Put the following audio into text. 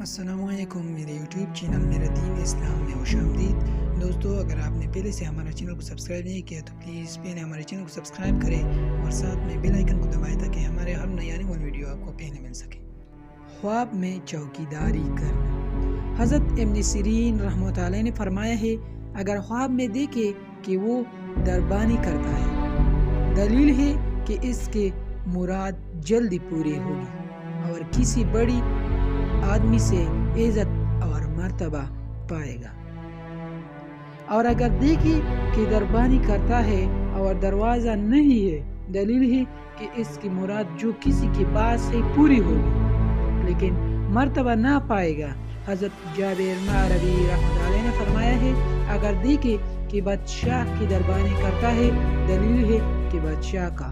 السلام علیکم، میرے یوٹیوب چینل میرا دین اسلام میں خوش آمدید۔ دوستو، اگر آپ نے پہلے سے ہمارا چینل کو سبسکرائب نہیں کیا تو پلیز پہلے ہمارے چینل کو سبسکرائب کریں اور ساتھ میں بیل آئیکن کو دبائیں تاکہ ہمارے ہر نئی آنے والی ویڈیو آپ کو پہلے مل سکے۔ خواب میں چوکیداری کرنا۔ حضرت ابن سیرین رحمۃ اللہ علیہ نے فرمایا ہے، اگر خواب میں دیکھے کہ وہ دربانی کرتا ہے، دلیل ہے کہ اس کے مراد جلدی پوری ہوگی اور کسی بڑی آدمی سے عزت اور مرتبہ پائے گا۔ اور اگر دیکھے کہ دربانی کرتا ہے اور دروازہ نہیں ہے، دلیل ہے کہ اس کی مراد جو کسی کے پاس ہے پوری ہوگی لیکن مرتبہ نہ پائے گا۔ حضرت جابر معربی رحمۃ اللہ علیہ نے فرمایا ہے، اگر دیکھے کہ بادشاہ کی دربانی کرتا ہے، دلیل ہے کہ بادشاہ کا